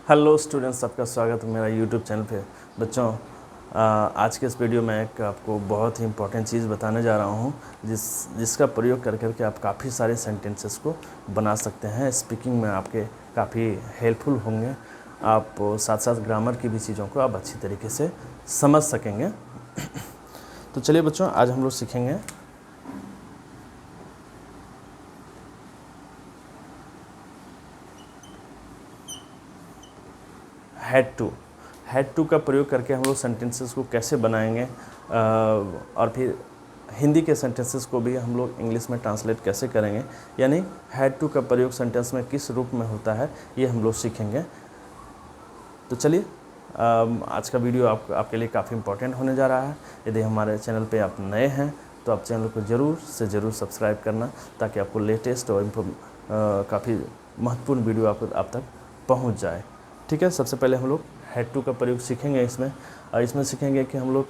Hello students, आपका स्वागत है मेरा यूट्यूब चैनल पे। बच्चों, आज के इस वीडियो में एक आपको बहुत ही इम्पोर्टेंट चीज़ बताने जा रहा हूँ जिसका प्रयोग कर करके आप काफ़ी सारे सेंटेंसेस को बना सकते हैं। स्पीकिंग में आपके काफ़ी हेल्पफुल होंगे। आप साथ साथ ग्रामर की भी चीज़ों को आप अच्छी तरीके से समझ सकेंगे। तो चलिए बच्चों, आज हम लोग सीखेंगे हैड टू का प्रयोग करके हम लोग सेंटेंसेस को कैसे बनाएंगे, और फिर हिंदी के सेंटेंसेस को भी हम लोग इंग्लिश में ट्रांसलेट कैसे करेंगे, यानी हैड टू का प्रयोग सेंटेंस में किस रूप में होता है, ये हम लोग सीखेंगे। तो चलिए, आज का वीडियो आपके लिए काफ़ी इम्पोर्टेंट होने जा रहा है। यदि हमारे चैनल पे आप नए हैं तो आप चैनल को ज़रूर से ज़रूर सब्सक्राइब करना, ताकि आपको लेटेस्ट और काफ़ी महत्वपूर्ण वीडियो आप तक पहुंच जाए। ठीक है, सबसे पहले हम लोग हैड टू का प्रयोग सीखेंगे इसमें, और इसमें सीखेंगे कि हम लोग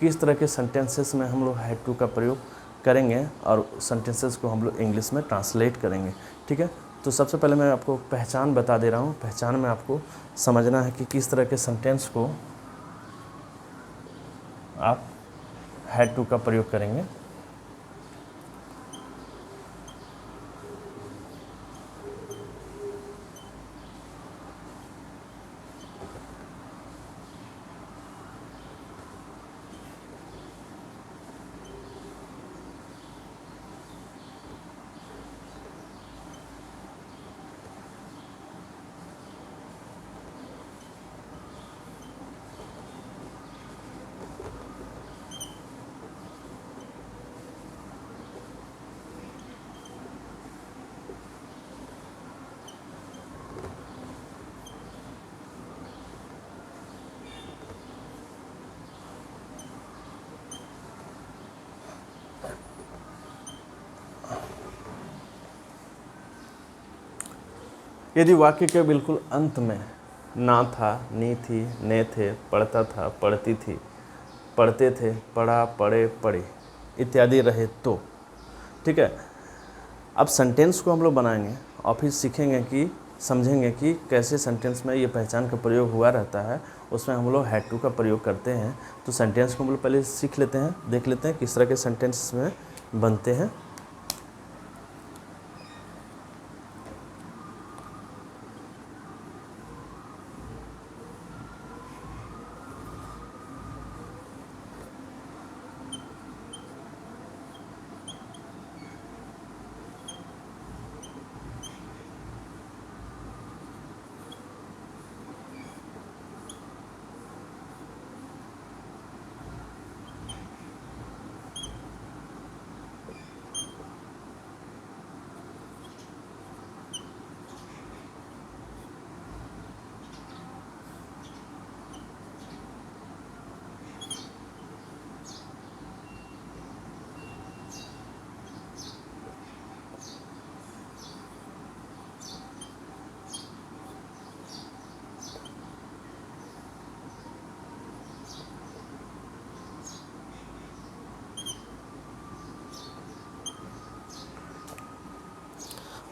किस तरह के सेंटेंसेस में हम लोग हैड टू का प्रयोग करेंगे और सेंटेंसेस को हम लोग इंग्लिश में ट्रांसलेट करेंगे। ठीक है, तो सबसे पहले मैं आपको पहचान बता दे रहा हूँ। पहचान में आपको समझना है कि किस तरह के सेंटेंस को आप हैड टू का प्रयोग करेंगे। यदि वाक्य के बिल्कुल अंत में ना था, नी थी, ने थे, पढ़ता था, पढ़ती थी, पढ़ते थे, पढ़ा, पढ़े, पढ़े इत्यादि रहे तो ठीक है। अब सेंटेंस को हम लोग बनाएंगे और फिर सीखेंगे कि समझेंगे कि कैसे सेंटेंस में ये पहचान का प्रयोग हुआ रहता है, उसमें हम लोग हैड टू का प्रयोग करते हैं। तो सेंटेंस को हम लोग पहले सीख लेते हैं, देख लेते हैं किस तरह के सेंटेंस में बनते हैं।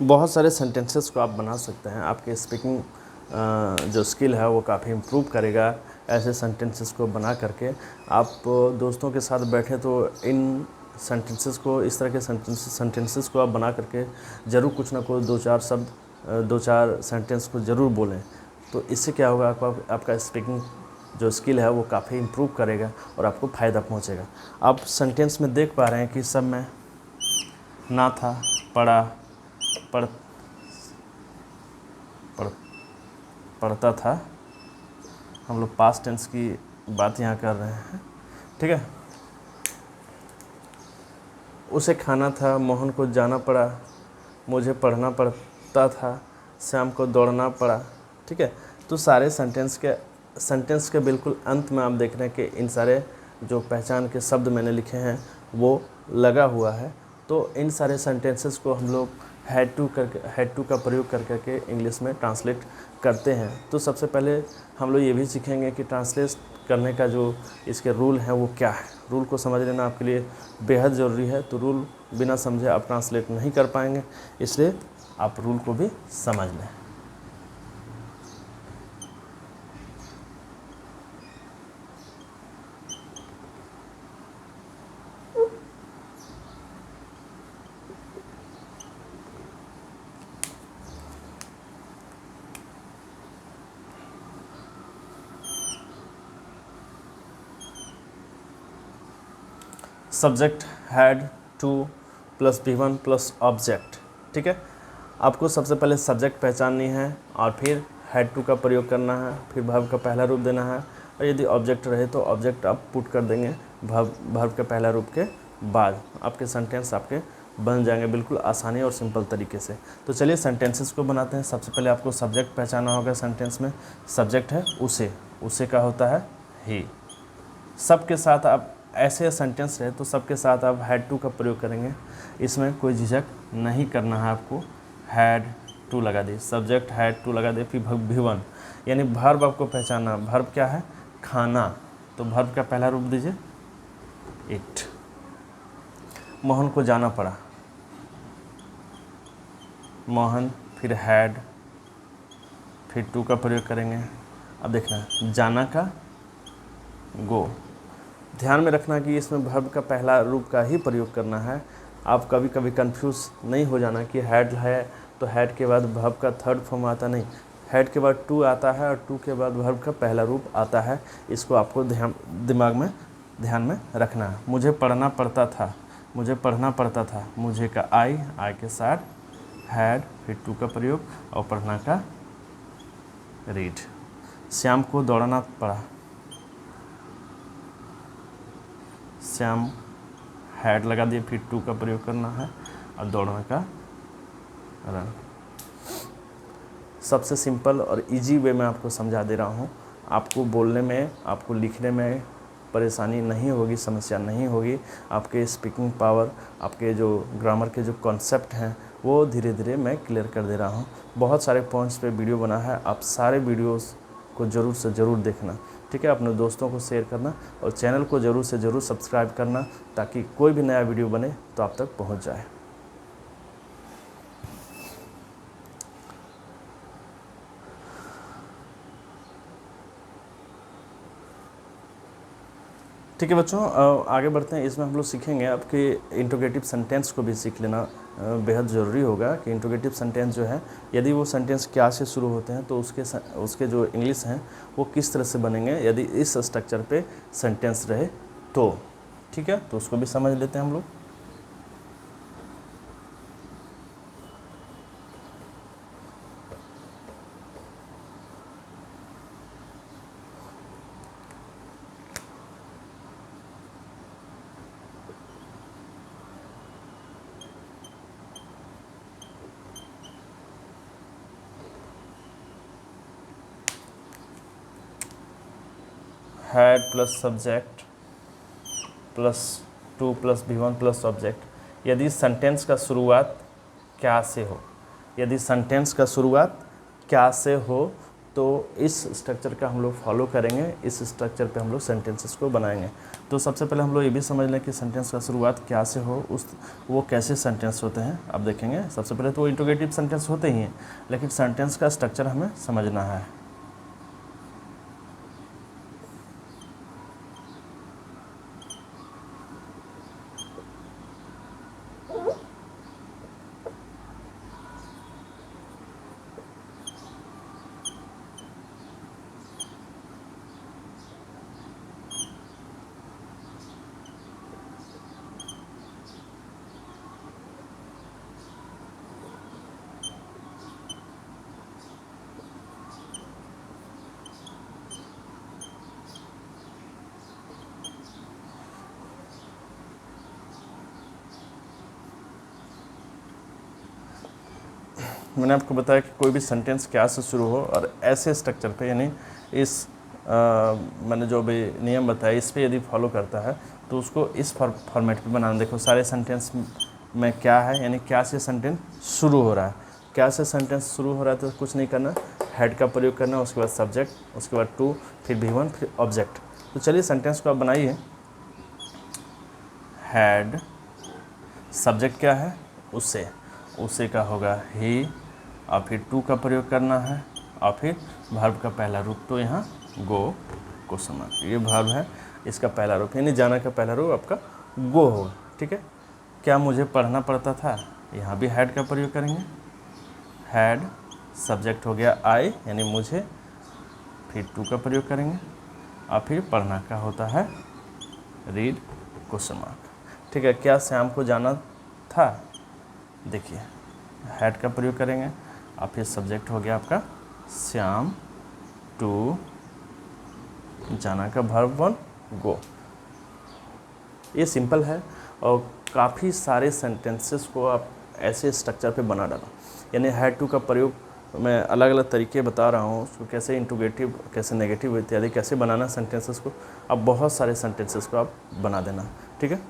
बहुत सारे सेंटेंसेस को आप बना सकते हैं। आपके स्पीकिंग जो स्किल है वो काफ़ी इम्प्रूव करेगा ऐसे सेंटेंसेस को बना करके। आप दोस्तों के साथ बैठे तो इन सेंटेंसेस को, इस तरह के सेंटेंसेस को आप बना करके ज़रूर कुछ ना कुछ 2-4 शब्द, 2-4 सेंटेंस को ज़रूर बोलें। तो इससे क्या होगा, आपका स्पीकिंग जो स्किल है वो काफ़ी इम्प्रूव करेगा और आपको फ़ायदा पहुँचेगा। आप सेंटेंस में देख पा रहे हैं कि सब में ना था, पढ़ा, पढ़ पढ़ पढ़ता था। हम लोग पास्ट टेंस की बात यहाँ कर रहे हैं। ठीक है, उसे खाना था, मोहन को जाना पड़ा, मुझे पढ़ना पड़ता था, श्याम को दौड़ना पड़ा। ठीक है, तो सारे सेंटेंस के बिल्कुल अंत में आप देख रहे हैं कि इन सारे जो पहचान के शब्द मैंने लिखे हैं वो लगा हुआ है। तो इन सारे सेंटेंसेस को हम लोग हैड टू का प्रयोग कर करके इंग्लिश में ट्रांसलेट करते हैं। तो सबसे पहले हम लोग ये भी सीखेंगे कि ट्रांसलेट करने का जो इसके रूल हैं वो क्या है। रूल को समझ लेना आपके लिए बेहद ज़रूरी है। तो रूल बिना समझे आप ट्रांसलेट नहीं कर पाएंगे, इसलिए आप रूल को भी समझ लें। Subject had two plus V1 plus object. ठीक है, आपको सबसे पहले सब्जेक्ट पहचाननी है और फिर हैड टू का प्रयोग करना है, फिर वर्ब का पहला रूप देना है, और यदि ऑब्जेक्ट रहे तो ऑब्जेक्ट आप पुट कर देंगे वर्ब के पहला रूप के बाद। आपके सेंटेंस आपके बन जाएंगे बिल्कुल आसानी और सिंपल तरीके से। तो चलिए सेंटेंसेस को बनाते हैं। सबसे पहले आपको सब्जेक्ट पहचानना होगा। सेंटेंस में सब्जेक्ट है उसे का होता है ही। सबके साथ आप ऐसे सेंटेंस रहे तो सबके साथ आप हैड टू का प्रयोग करेंगे, इसमें कोई झिझक नहीं करना है आपको। हैड टू लगा दिए, सब्जेक्ट हैड टू लगा दिए, फिर V1 यानी वर्ब आपको पहचानना। वर्ब क्या है? खाना। तो वर्ब का पहला रूप दीजिए इट। मोहन को जाना पड़ा, मोहन, फिर हैड, फिर टू का प्रयोग करेंगे। अब देखना जाना का गो। ध्यान में रखना कि इसमें वर्ब का पहला रूप का ही प्रयोग करना है। आप कभी कभी कंफ्यूज नहीं हो जाना कि हैड है तो हैड के बाद वर्ब का थर्ड फॉर्म आता नहीं, हैड के बाद टू आता है और टू के बाद वर्ब का पहला रूप आता है। इसको आपको ध्यान में रखना है। मुझे पढ़ना पड़ता था, मुझे पढ़ना पड़ता था, मुझे का आई के साथ हैड, फिर टू का प्रयोग और पढ़ना का रीड। श्याम को दौड़ना पड़ा, श्याम हैड लगा दिए, फिर टू का प्रयोग करना है और दौड़ने का रन। सबसे सिंपल और इजी वे में आपको समझा दे रहा हूँ। आपको बोलने में, आपको लिखने में परेशानी नहीं होगी, समस्या नहीं होगी। आपके स्पीकिंग पावर, आपके जो ग्रामर के जो कॉन्सेप्ट हैं वो धीरे धीरे मैं क्लियर कर दे रहा हूँ। बहुत सारे पॉइंट्स पे वीडियो बना है, आप सारे वीडियोस को ज़रूर से ज़रूर देखना। ठीक है, अपने दोस्तों को शेयर करना और चैनल को ज़रूर से ज़रूर सब्सक्राइब करना ताकि कोई भी नया वीडियो बने तो आप तक पहुंच जाए। ठीक है बच्चों, आगे बढ़ते हैं। इसमें हम लोग सीखेंगे आपके इंट्रोगेटिव सेंटेंस को भी सीख लेना बेहद ज़रूरी होगा कि इंट्रोगेटिव सेंटेंस जो है यदि वो सेंटेंस क्या से शुरू होते हैं तो उसके जो इंग्लिश हैं वो किस तरह से बनेंगे यदि इस स्ट्रक्चर पे सेंटेंस रहे तो। ठीक है, तो उसको भी समझ लेते हैं हम लोग। Had plus subject plus two plus V1 plus object. यदि सेंटेंस का शुरुआत क्या से हो, यदि सेंटेंस का शुरुआत क्या से हो तो इस स्ट्रक्चर का हम लोग फॉलो करेंगे। इस स्ट्रक्चर पे हम लोग सेंटेंसेस को बनाएंगे। तो सबसे पहले हम लोग ये भी समझ लें कि सेंटेंस का शुरुआत क्या से हो, वो कैसे सेंटेंस होते हैं। अब देखेंगे, सबसे पहले तो वो इंट्रोगेटिव सेंटेंस होते ही हैं, लेकिन सेंटेंस का स्ट्रक्चर हमें समझना है। मैंने आपको बताया कि कोई भी सेंटेंस क्या से शुरू हो और ऐसे स्ट्रक्चर पे, यानी इस मैंने जो भी नियम बताया इस पे यदि फॉलो करता है तो उसको इस फॉर्मेट पे बनाना। देखो सारे सेंटेंस में क्या है, यानी क्या से सेंटेंस शुरू हो रहा है। क्या से सेंटेंस शुरू हो रहा है तो कुछ नहीं करना, हैड का प्रयोग करना, उसके बाद सब्जेक्ट, उसके बाद टू, फिर V1, फिर ऑब्जेक्ट। तो चलिए सेंटेंस को आप बनाइए। हैड, सब्जेक्ट क्या है? उसे का होगा ही, और फिर टू का प्रयोग करना है, और फिर वर्ब का पहला रूप तो यहाँ गो क्वेश्चन मार्क, ये वर्ब है, इसका पहला रूप यानी जाना का पहला रूप आपका गो होगा। ठीक है, क्या मुझे पढ़ना पड़ता था, यहाँ भी हैड का प्रयोग करेंगे, हैड सब्जेक्ट हो गया आई यानी मुझे, फिर टू का प्रयोग करेंगे, और फिर पढ़ना का होता है रीड क्वेश्चन मार्क। ठीक है, क्या श्याम को जाना था, देखिए हैड का प्रयोग करेंगे, और फिर सब्जेक्ट हो गया आपका श्याम, टू जाना का वर्ब वन गो। ये सिंपल है और काफ़ी सारे सेंटेंसेस को आप ऐसे स्ट्रक्चर पे बना डालो, यानी हैड टू का प्रयोग मैं अलग अलग तरीके बता रहा हूँ, उसको कैसे इंट्रोगेटिव, कैसे नेगेटिव इत्यादि कैसे बनाना सेंटेंसेस को, अब बहुत सारे सेंटेंसेस को आप बना देना। ठीक है,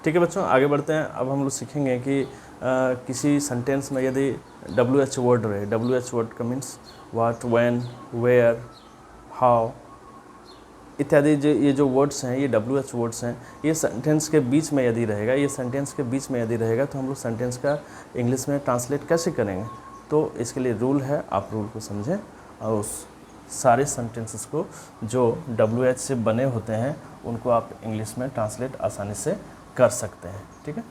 ठीक है बच्चों, आगे बढ़ते हैं। अब हम लोग सीखेंगे कि किसी सेंटेंस में यदि WH वर्ड रहे, WH वर्ड का means what, when, where, how इत्यादि, जो ये जो वर्ड्स हैं ये WH वर्ड्स हैं, ये सेंटेंस के बीच में यदि रहेगा, ये सेंटेंस के बीच में यदि रहेगा तो हम लोग सेंटेंस का इंग्लिश में ट्रांसलेट कैसे करेंगे। तो इसके लिए रूल है, आप रूल को समझें और उस सारे सेंटेंसेस को जो WH से बने होते हैं उनको आप इंग्लिश में ट्रांसलेट आसानी से कर सकते हैं। ठीक है,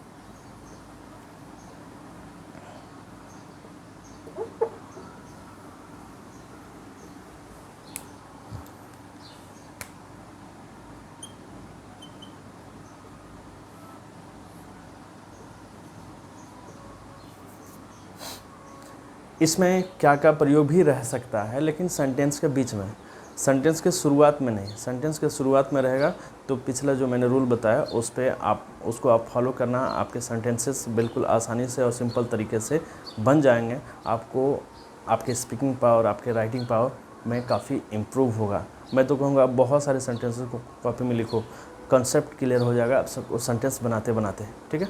इसमें क्या क्या प्रयोग भी रह सकता है, लेकिन सेंटेंस के बीच में, सेंटेंस के शुरुआत में नहीं। सेंटेंस के शुरुआत में रहेगा तो पिछला जो मैंने रूल बताया उस पर आप उसको आप फॉलो करना, आपके सेंटेंसेस बिल्कुल आसानी से और सिंपल तरीके से बन जाएंगे। आपको आपके स्पीकिंग पावर, आपके राइटिंग पावर में काफ़ी इम्प्रूव होगा। मैं तो कहूँगा बहुत सारे सेंटेंसेस को कॉपी में लिखो, कंसेप्ट क्लियर हो जाएगा आप सबको सेंटेंस बनाते बनाते। ठीक है,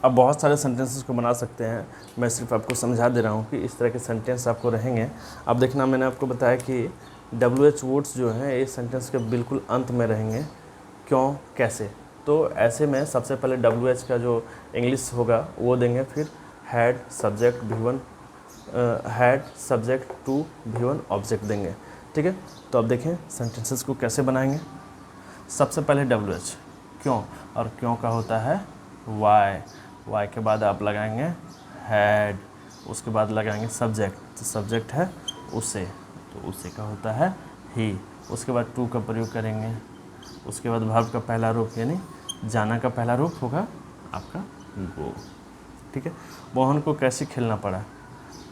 अब बहुत सारे सेंटेंसेस को बना सकते हैं, मैं सिर्फ आपको समझा दे रहा हूँ कि इस तरह के सेंटेंस आपको रहेंगे। अब देखना, मैंने आपको बताया कि WH वर्ड्स जो हैं ये सेंटेंस के बिल्कुल अंत में रहेंगे। क्यों, कैसे, तो ऐसे में सबसे पहले WH का जो इंग्लिश होगा वो देंगे, फिर had subject V1, had subject to V1 object देंगे। ठीक है, तो अब देखें सेंटेंसेस को कैसे बनाएंगे। सबसे पहले WH क्यों, और क्यों का होता है वाई, वाई के बाद आप लगाएंगे हैड, उसके बाद लगाएंगे सब्जेक्ट, तो सब्जेक्ट है उसे, तो उसे का होता है ही, उसके बाद टू का प्रयोग करेंगे, उसके बाद वर्ब का पहला रूप यानी जाना का पहला रूप होगा आपका गो। ठीक है, मोहन को कैसे खेलना पड़ा,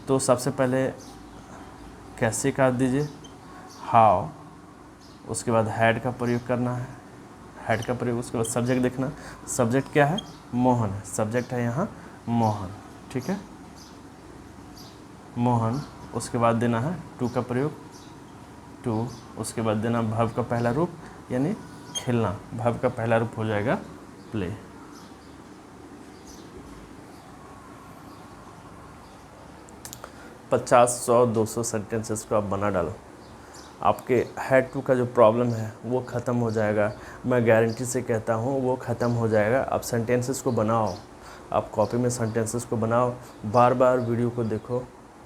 तो सबसे पहले कैसे का दीजिए हाउ, उसके बाद हैड का प्रयोग करना है, हैड का प्रयोग, उसके बाद सब्जेक्ट देखना, सब्जेक्ट क्या है मोहन, सब्जेक्ट है यहाँ मोहन। ठीक है, मोहन, उसके बाद देना है टू का प्रयोग, टू, उसके बाद देना वर्ब का पहला रूप यानी खेलना, वर्ब का पहला रूप हो जाएगा प्ले। पचास, 100, 200 सेंटेंसेस को आप बना डालो, आपके हैड टू का जो प्रॉब्लम है वो ख़त्म हो जाएगा। मैं गारंटी से कहता हूँ वो ख़त्म हो जाएगा। आप सेंटेंसेस को बनाओ, आप कॉपी में सेंटेंसेस को बनाओ, बार बार वीडियो को देखो,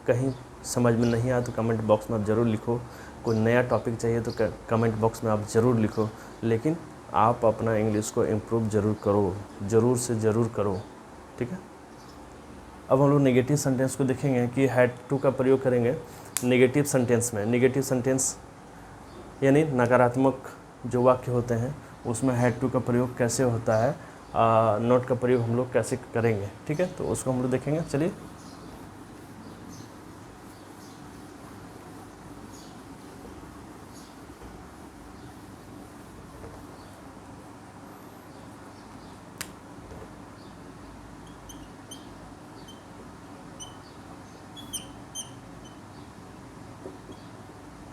कहीं समझ में नहीं आया तो कमेंट बॉक्स में आप ज़रूर लिखो, कोई नया टॉपिक चाहिए तो कमेंट बॉक्स में आप ज़रूर लिखो, लेकिन आप अपना इंग्लिश को इम्प्रूव ज़रूर करो, ज़रूर से ज़रूर करो। ठीक है, अब हम लोग नेगेटिव सेंटेंस को देखेंगे कि हैड टू का प्रयोग करेंगे नेगेटिव सेंटेंस में। नेगेटिव सेंटेंस यानी नकारात्मक जो वाक्य होते हैं उसमें हैड टू का प्रयोग कैसे होता है नॉट का प्रयोग हम लोग कैसे करेंगे, ठीक है। तो उसको हम लोग देखेंगे, चलिए।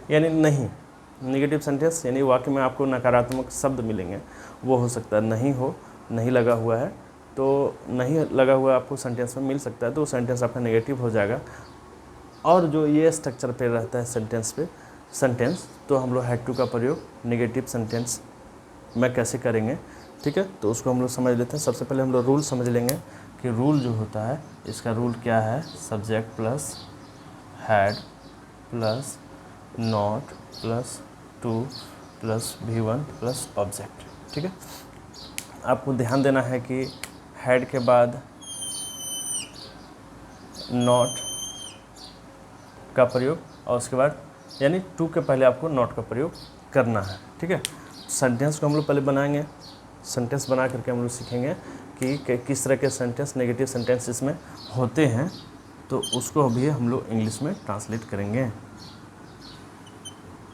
यानी नहीं, नेगेटिव सेंटेंस यानी वाक्य में आपको नकारात्मक शब्द मिलेंगे, वो हो सकता है नहीं हो, नहीं लगा हुआ है, तो नहीं लगा हुआ आपको सेंटेंस में मिल सकता है, तो सेंटेंस आपका नेगेटिव हो जाएगा। और जो ये स्ट्रक्चर पे रहता है सेंटेंस, तो हम लोग हैड टू का प्रयोग नेगेटिव सेंटेंस में कैसे करेंगे, ठीक है। तो उसको हम लोग समझ लेते हैं। सबसे पहले हम लोग रूल समझ लेंगे कि रूल जो होता है, इसका रूल क्या है, subject plus had plus not plus two plus V1 plus object, ठीक है। आपको ध्यान देना है कि हैड के बाद नॉट का प्रयोग और उसके बाद यानी टू के पहले आपको नॉट का प्रयोग करना है, ठीक है। सेंटेंस को हम लोग पहले बनाएंगे, सेंटेंस बना करके हम लोग सीखेंगे कि किस तरह के सेंटेंस नेगेटिव सेंटेंस इसमें होते हैं, तो उसको भी हम लोग इंग्लिश में ट्रांसलेट करेंगे।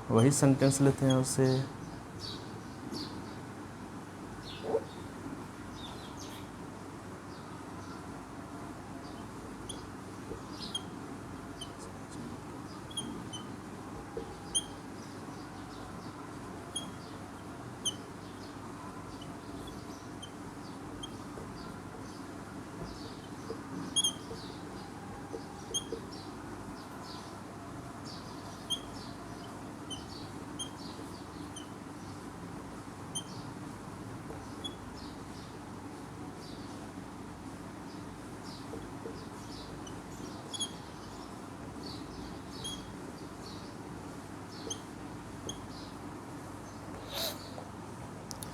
वही सेंटेंस लेते हैं उससे,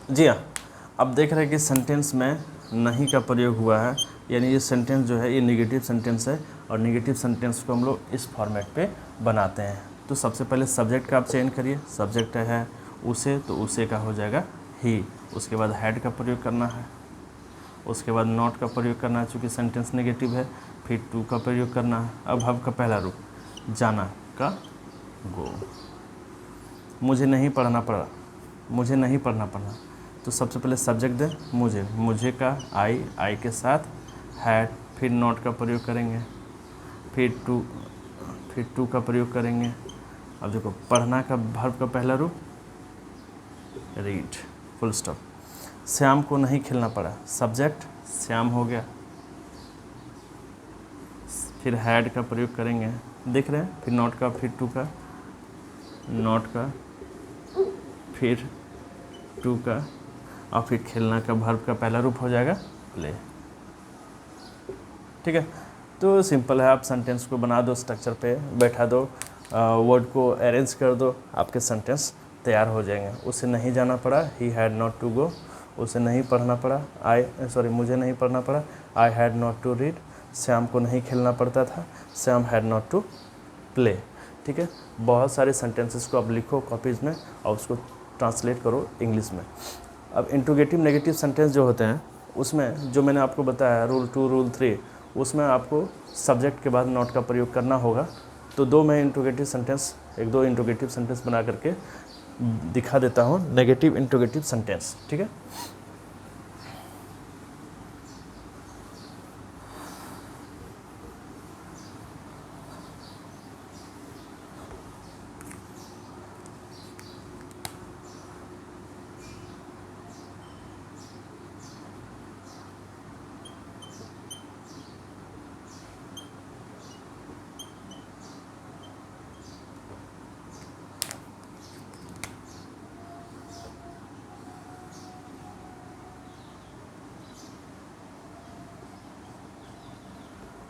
जी हाँ। अब देख रहे हैं कि सेंटेंस में नहीं का प्रयोग हुआ है, यानी ये सेंटेंस जो है ये नेगेटिव सेंटेंस है, और नेगेटिव सेंटेंस को हम लोग इस फॉर्मेट पे बनाते हैं। तो सबसे पहले सब्जेक्ट का आप चयन करिए, सब्जेक्ट है उसे, तो उसे का हो जाएगा ही। उसके बाद हैड का प्रयोग करना है, उसके बाद नॉट का प्रयोग करना है चूँकि सेंटेंस नेगेटिव है, फिर टू का प्रयोग करना है। अब हब का पहला रूप, जाना का गो, मुझे नहीं पढ़ना पड़ा, मुझे नहीं पढ़ना पड़ा, तो सबसे पहले सब्जेक्ट दे मुझे का आई के साथ हैड, फिर नॉट का प्रयोग करेंगे, फिर टू का प्रयोग करेंगे। अब देखो पढ़ना का वर्ब का पहला रूप रीड, फुल स्टॉप। श्याम को नहीं खेलना पड़ा, सब्जेक्ट श्याम हो गया, फिर हैड का प्रयोग करेंगे, देख रहे हैं, फिर नॉट का, फिर टू का, नॉट का, फिर टू का, और फिर खेलना का वर्ब का पहला रूप हो जाएगा प्ले, ठीक है। तो सिंपल है, आप सेंटेंस को बना दो, स्ट्रक्चर पे बैठा दो, वर्ड को अरेंज कर दो, आपके सेंटेंस तैयार हो जाएंगे। उसे नहीं जाना पड़ा, ही हैड नॉट टू गो, उसे नहीं पढ़ना पड़ा, मुझे नहीं पढ़ना पड़ा, I had not to read, Shyam को नहीं खेलना पड़ता था, Shyam had not to play, ठीक है। बहुत सारे सेंटेंसेस को आप लिखो कॉपीज़ में और उसको ट्रांसलेट करो इंग्लिश में। अब इंट्रोगेटिव नेगेटिव सेंटेंस जो होते हैं, उसमें जो मैंने आपको बताया रूल 2 रूल 3, उसमें आपको सब्जेक्ट के बाद नॉट का प्रयोग करना होगा। तो एक दो इंट्रोगेटिव सेंटेंस बना करके दिखा देता हूँ, नेगेटिव इंट्रोगेटिव सेंटेंस, ठीक है।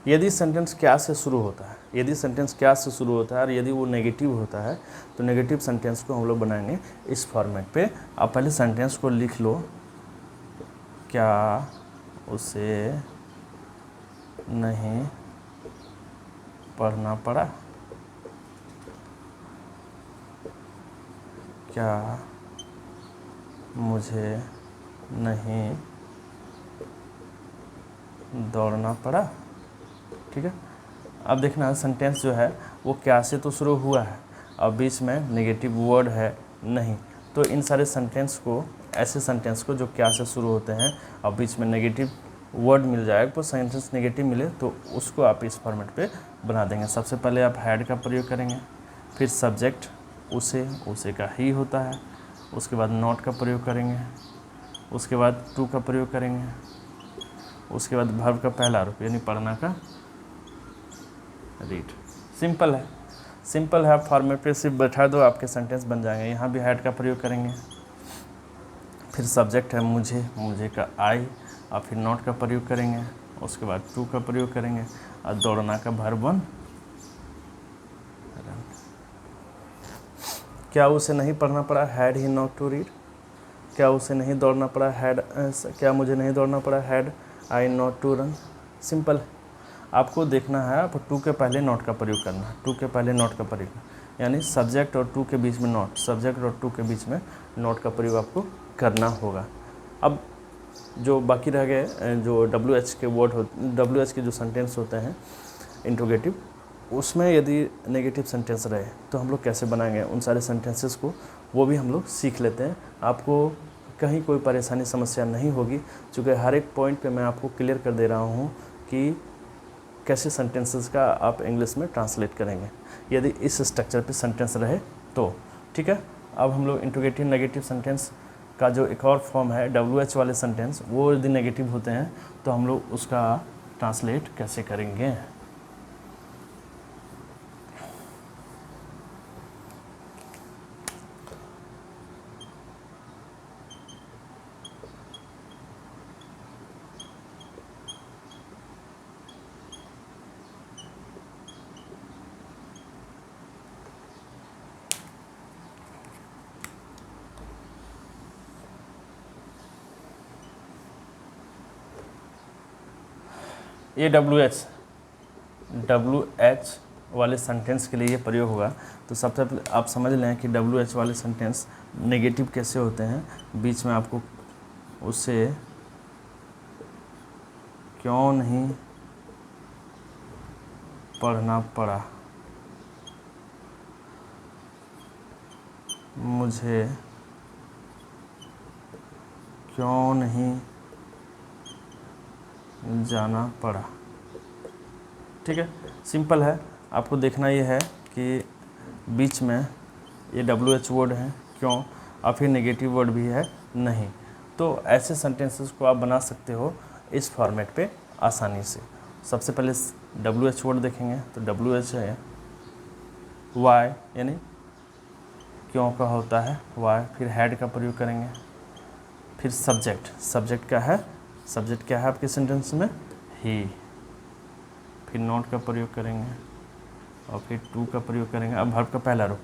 यदि सेंटेंस क्या से शुरू होता है, और यदि वो नेगेटिव होता है, तो नेगेटिव सेंटेंस को हम लोग बनाएंगे इस फॉर्मेट पे। आप पहले सेंटेंस को लिख लो, क्या उसे नहीं पढ़ना पड़ा, क्या मुझे नहीं दौड़ना पड़ा। ठीक है, अब देखना सेंटेंस जो है वो क्या से तो शुरू हुआ है और बीच में नेगेटिव वर्ड है नहीं, तो इन सारे सेंटेंस को, ऐसे सेंटेंस को जो क्या से शुरू होते हैं और बीच में नेगेटिव वर्ड मिल जाएगा, तो सेंटेंस नेगेटिव मिले तो उसको आप इस फॉर्मेट पे बना देंगे। सबसे पहले आप हैड का प्रयोग करेंगे, फिर सब्जेक्ट उसे का ही होता है, उसके बाद नॉट का प्रयोग करेंगे, उसके बाद टू का प्रयोग करेंगे, उसके बाद वर्ब का पहला रूप यानी पढ़ना का रीड। सिंपल है, सिंपल है। आप फॉर्मेट पे सिर्फ बैठा दो, आपके सेंटेंस बन जाएंगे। यहाँ भी हैड का प्रयोग करेंगे, फिर सब्जेक्ट है मुझे का आई, और फिर नॉट का प्रयोग करेंगे, उसके बाद टू का प्रयोग करेंगे और दौड़ना का वर्ब 1 रन। क्या उसे नहीं पढ़ना पड़ा, had he not to read? क्या उसे नहीं दौड़ना पड़ा, क्या मुझे नहीं दौड़ना पड़ा, had I not to run? Simple है। आपको देखना है, आप टू के पहले नॉट का प्रयोग करना है, टू के पहले नॉट का प्रयोग, यानी सब्जेक्ट और टू के बीच में नॉट, सब्जेक्ट और टू के बीच में नॉट का प्रयोग आपको करना होगा। अब जो बाकी रह गए जो WH के वर्ड WH के जो सेंटेंस होते हैं इंट्रोगेटिव, उसमें यदि नेगेटिव सेंटेंस रहे तो हम लोग कैसे बनाएंगे उन सारे सेंटेंसेस को, वो भी हम लोग सीख लेते हैं। आपको कहीं कोई परेशानी समस्या नहीं होगी, क्योंकि हर एक पॉइंट पे मैं आपको क्लियर कर दे रहा हूँ कि कैसे सेंटेंसेस का आप इंग्लिश में ट्रांसलेट करेंगे यदि इस स्ट्रक्चर पे सेंटेंस रहे तो। ठीक है, अब हम लोग इंट्रोगेटिव नेगेटिव सेंटेंस का जो एक और फॉर्म है WH वाले सेंटेंस, वो यदि नेगेटिव होते हैं तो हम लोग उसका ट्रांसलेट कैसे करेंगे। ये WH वाले सेंटेंस के लिए ये प्रयोग होगा। तो सबसे पहले आप समझ लें कि WH वाले सेंटेंस नेगेटिव कैसे होते हैं। बीच में आपको उसे क्यों नहीं पढ़ना पड़ा, मुझे क्यों नहीं जाना पड़ा। ठीक है, सिंपल है। आपको देखना ये है कि बीच में ये WH वर्ड है क्यों, और फिर नेगेटिव वर्ड भी है नहीं, तो ऐसे सेंटेंसेस को आप बना सकते हो इस फॉर्मेट पे आसानी से। सबसे पहले WH वर्ड देखेंगे तो WH है वाई, यानी क्यों का होता है वाई, फिर हैड का प्रयोग करेंगे, फिर सब्जेक्ट क्या है, सब्जेक्ट क्या है आपके सेंटेंस में, ही, फिर नॉट का प्रयोग करेंगे और फिर टू का प्रयोग करेंगे। अब वर्ब का पहला रूप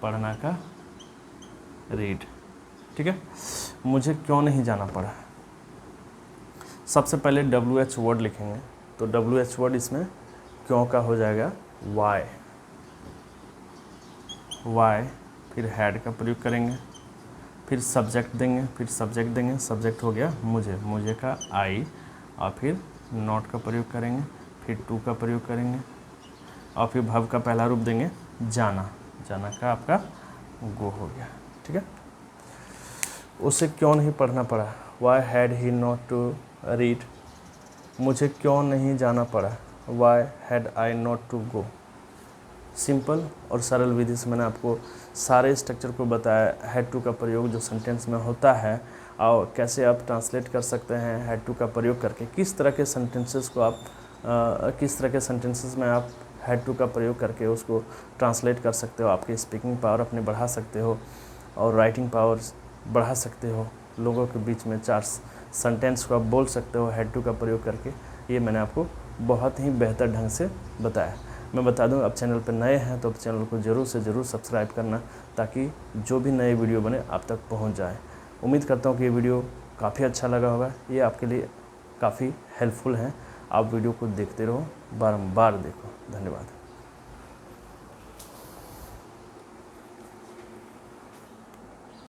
पढ़ना का रीड। ठीक है, मुझे क्यों नहीं जाना पड़ा, सबसे पहले WH वर्ड लिखेंगे तो WH वर्ड इसमें क्यों का हो जाएगा वाई, फिर हैड का प्रयोग करेंगे, फिर सब्जेक्ट देंगे, सब्जेक्ट हो गया मुझे का आई, और फिर नॉट का प्रयोग करेंगे, फिर टू का प्रयोग करेंगे और फिर वर्ब का पहला रूप देंगे जाना का आपका गो हो गया। ठीक है, उसे क्यों नहीं पढ़ना पड़ा, why had he not to read, मुझे क्यों नहीं जाना पड़ा, why had I not to go. Simple और सरल विधि से मैंने आपको सारे स्ट्रक्चर को बताया, हैड टू का प्रयोग जो सेंटेंस में होता है और कैसे आप ट्रांसलेट कर सकते हैं हैड टू का प्रयोग करके, किस तरह के सेंटेंसेस को आप किस तरह के सेंटेंसेस में आप हैड टू का प्रयोग करके उसको ट्रांसलेट कर सकते हो, आपकी स्पीकिंग पावर अपने बढ़ा सकते हो और राइटिंग पावर बढ़ा सकते हो, लोगों के बीच में 4 सेंटेंस को आप बोल सकते हो हैड टू का प्रयोग करके। ये मैंने आपको बहुत ही बेहतर ढंग से बताया। मैं बता दूं, आप चैनल पर नए हैं तो चैनल को ज़रूर से ज़रूर सब्सक्राइब करना, ताकि जो भी नए वीडियो बने आप तक पहुंच जाए। उम्मीद करता हूं कि ये वीडियो काफ़ी अच्छा लगा होगा, ये आपके लिए काफ़ी हेल्पफुल है। आप वीडियो को देखते रहो, बारंबार देखो। धन्यवाद।